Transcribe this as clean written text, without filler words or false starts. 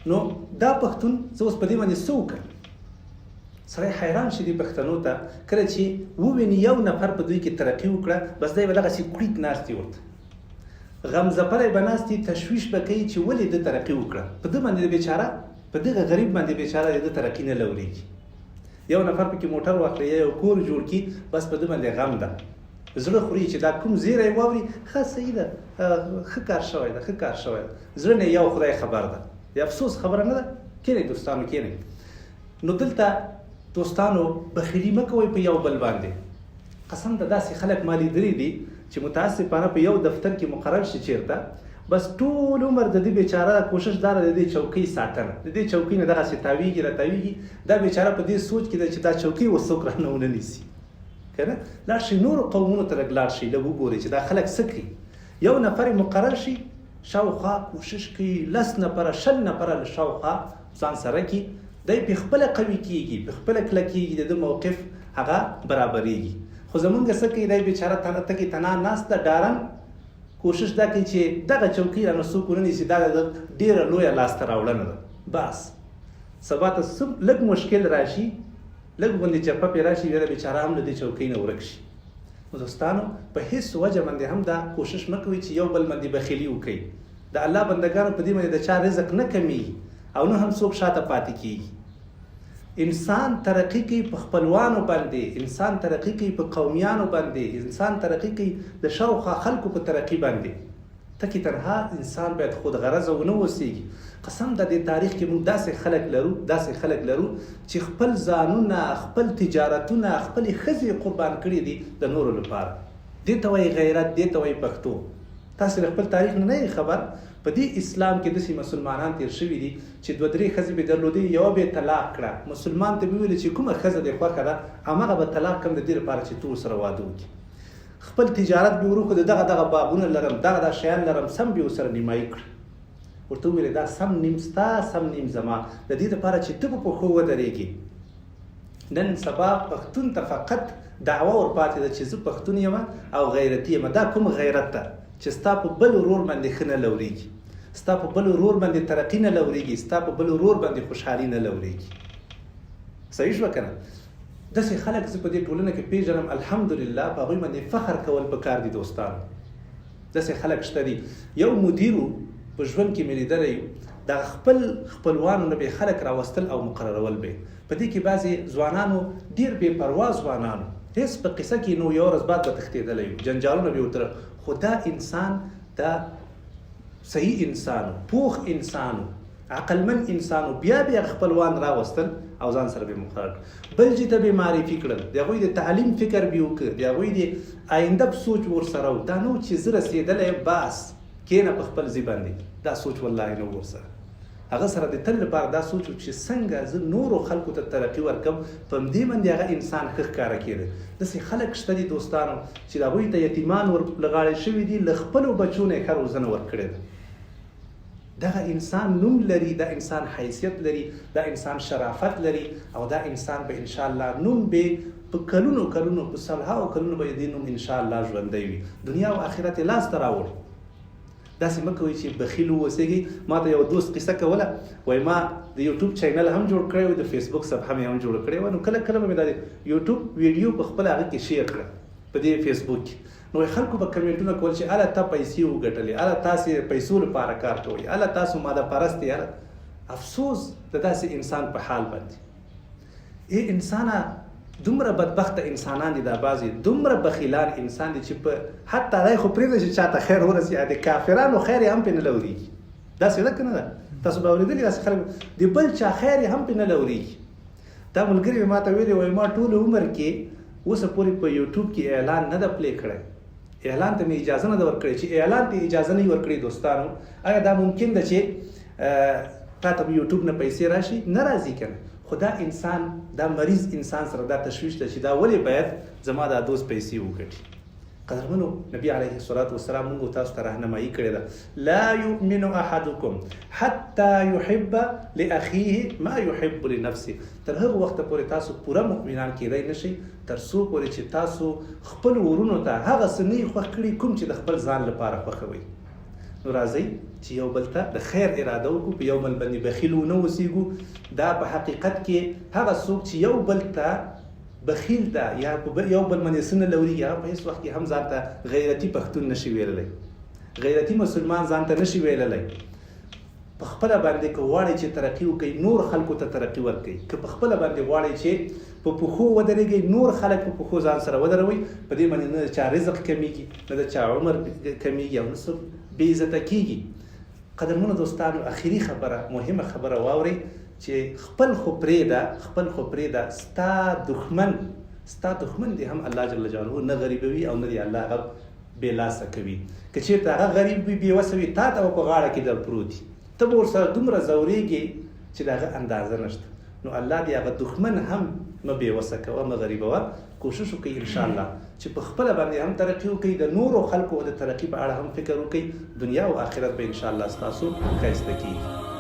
نو دا پښتون زه اوس په دې باندې څه وکړم؟ سړی حیران شي دې پښتنو ته کله چې وویني یو نفر په دوی کې ترقي وکړه، بس دی به دغسې کړیک ناستې ورته غمزپری به ناستې تشویش به کوي چې ولې ده ترقي وکړه. په ده باندې بېچاره، په دغه غریب باندې بېچاره د ترقي نه لورېږي. یو نفر پکې موټر واخلي یا یو کور جوړ کړي، بس په ده باندې غم ده، زړه خوري چې دا کوم زیری واوري، ښه صحیح ده، ښه کار شوی ده، ښه کار شوی ده، زړه نه یو خدای خبر ده. د افسوس خبره نه ده. کینئ دوستانو کینئ. نو دلته دوستانو بخیلي مه کوئ په یو بل باندې. قسم ته داسې خلک ما لیدلي دي چې متاسفانه په یو دفتر کې مقرر شي چیرته، بس ټول عمر د دې بیچاره کوشش دا د دې چوکۍ ساتنه، د دې چوکۍ نه دغسې تاویږي راتاویږي. دا بیچاره په دې سوچ کې ده چې دا چوکۍ اوس څوک رانه ونه نیسي. که نه لاړ شئ نورو قومونو ته لږ لاړ شئ، لږ وګورئ چې دا خلک څه کوي. یو نفر مقرر شي، شاوخوا کوشش کوي 10 نفره 20 نفره له شاوخوا ځان سره کړي، دی په خپله قوي کېږي، په خپله کلکېږي، د ده موقف هغه برابرېږي. خو زمونږ څه کوي، دی بیچاره تکې تنها ناست ده، ډارن کوشش دا کوي چې دغه چوکۍ رانه څوک ونه نیسي، دا د ډېره لویه لاسته راوړنه ده. بس سبا ته لږ مشکل راشي، لږ غوندې چپه پرې راشي، بیا د بیچاره هم له دې چوکۍ نه ورک شي. نو دوستانو په هېڅ وجه باندې هم دا کوشش مه کوئ چې یو بل باندې بخیلي وکړئ. د الله بندګانو په دې باندې د چا رزق نه کمیږي او نه هم څوک شاته پاتې کېږي. انسان ترقی کوي په خپلوانو باندې، انسان ترقی کوي په قومیانو باندې، انسان ترقی کوي د شاوخوا خلکو په ترقی باندې. تکي تنها انسان باید خود غرضه ونه اوسېږي. قسم د دې تاریخ کې موږ داسې خلک لرو چې خپل ځانونه، خپل تجارتونه، خپلې ښځې قربان کړي دي د نورو لپاره. دې ته وایي غیرت، دې ته وایي پښتو. تاسې د خپل تاریخ نه یې خبر؟ په دې اسلام کې داسې مسلمانان تیر شوي دي چې 2-3 ښځې به درلودې، یوه به یې طلاق کړه. مسلمان ته به ویل چې کومه ښځه دې خوښه ده، همغه به طلاق کړم د دې لپاره چې تو ورسره واده وکړي. خپل تجارت به ورو کړو، دغه باغونه لرم، دغه شیان لرم، سم به ورسره نیمایي کړ. ورته وویل دا سم نیم ستا، سم نیم زما، د دې لپاره چې ته په پښو ودرېږې. نن سبا پښتون ته فقط دعوه ورپاتې ده چې زه پښتون یم او غیرتي یم. دا کوم غیرت ده چې ستا په بل ورور باندې ښه نه لورېږي، ستا په بل ورور باندې ترقي نه لورېږي، ستا په بل ورور باندې خوشحالي نه لورېږي. صحیح شوه که نه؟ داسې خلک زه په دې ټولنه کې پېژنم، الحمدلله په هغوی باندې فخر کول پکار دي دوستانو. داسې خلک شته دي. یو مدیرو په ژوند کې مې لیدلی، د خپلوانو نه به خلک راوستل او مقررول به. په دې کې بعضې ځوانانو ډېر بې پروا ځوانانو، هېڅ په قصه کې نو یو ورځ بعد به تښتېدلی وي، جنجالونه به ورته. خو دا انسان، دا صحیح انسانو، پوخ انسانو، عقلمن انسانو، بیا به خپلوان راوستل او ځان سره به مقرر کړل، بل چې ته به معرفي کړل، د هغوی د تعلیم فکر به وکړ، د هغوی د آینده په سوچ ورسره و. دا نو چې زه رسېدلی بس کېنه په خپل ځای باندې، دا سوچ والله نه ورسره. هغه سره د تل لپاره دا سوچ چې څنګه زه نورو خلکو ته ترقي ورکړم، په همدې باندې هغه انسان ښه ښکاره کېده. داسې خلک شته دي دوستانو چې د هغوی ته یتیمان ورلغاړې شوي دي، له خپلو بچو نه یې ښه روزنه ورکړې ده. دغه انسان نوم لري، دا انسان حیثیت لري، دا انسان شرافت لري، او دا انسان به انشاءالله نوم به په کلونو په سلهاو کلونو به دې نوم انشاءالله ژوندی وي، دنیا او آخرت یې لاسته راوړي. داسې مه کوئ چې بخیل واوسېږئ. ما ته یو دوست قصه کوله، وایي ما د یوټیوب چینل هم جوړ کړی و، د فیسبوک صفحه مې هم جوړه کړې وه. نو کله به مې دا د یوټیوب ویډیو په خپله هغه کې شیر کړه په دې فیسبوک کې. نو خلکو به کمنټونه کول چې اله ته پیسې وګټلې، اله تاسې پیسو لپاره کار کوئ، اله تاسو ماده پرست یې. افسوس د داسې انسان په حال باندې. ای انسانه، دومره بدبخته انسانان دي دا بعضې، دومره بخیلان انسان دي چې په حتی دی خو پرېږده چې چاته خیر ورسي، د کافرانو خیر یې هم پرې نه لورېږي. داسې ده که نه ده؟ تاسو به اورېدلي داسې خلک د بل چا خیر یې هم پرې نه لورېږي. دا ملګري مې ما ته ویلي، وایي ما ټول عمر کې اوسه پورې په یوټیوب کې اعلان نه ده پلی کړی، اعلان ته مې اجازه نه ده ورکړې. چې اعلان ته اجازه نه ورکړې دوستانو، آیا دا ممکن ده چې تا ته یوټیوب نه پیسې راشي؟ نه راځي که نه. خو دا انسان، دا مریض انسان سره دا تشویش ده چې دا ولې باید زما دا دوست پیسې وګټي. قدرمنو، نبی علیه الصلاة والسلام موږ تاسو ته راهنمایي کړې ده، لا یؤمن احدکم حتی یحب لاخیه ما یحب لنفسه. تر هغه وخته پورې تاسو پوره مؤمنان کېدای نشئ تر څو پورې چې تاسو خپل ورونو ته هغه څه نه یې خوښ کړي کوم چې د خپل ځان لپاره خوښوئ. نو راځئ چې یو بل ته د خیر اراده وکړو، په یو بل باندې بخیل ونه اوسېږو. دا په حقیقت کې هغه څوک چې یو بل ته بخیل ده یا په یو بل باندې څه نه لوري، یا په هېڅ وخت کې هم ځان ته غیرتي پښتون نشي ویللی، غیرتي مسلمان ځان ته نشي ویللی. په خپله باندې که غواړئ چې ترقي وکړئ، نور خلکو ته ترقي ورکړئ. که په خپله باندې غواړئ چې په پښو ودرېږئ، نور خلک په پښو ځان سره ودروئ. په دې باندې نه د چا رزق کمیږي، نه د چا عمر کمیږي او نه څوک بې عزته کېږي. قدرمنو دوستانو، اخري خبره، مهمه خبره واورئ چې خپل خو پرېږده، خپل خو پرېږده، ستا دښمن دې هم الله جل جلاله نه غریبوي او نه دې الله هغه بې لاسه کوي. که چېرته هغه غریب وي، بې وسه وي، تا ته به په غاړه کې در پروت وي، ته به ورسره دومره ځورېږې چې د هغه اندازه نشته. نو الله دې هغه دښمن هم مه بې وسه کوه، مه غریبوه. کوشش وکړئ انشاءالله چې په خپله باندې هم ترقي وکړئ، د نورو خلکو د ترقي په اړه هم فکر وکړئ. دنیا او آخرت به انشاءالله ستاسو ښایسته کېږي.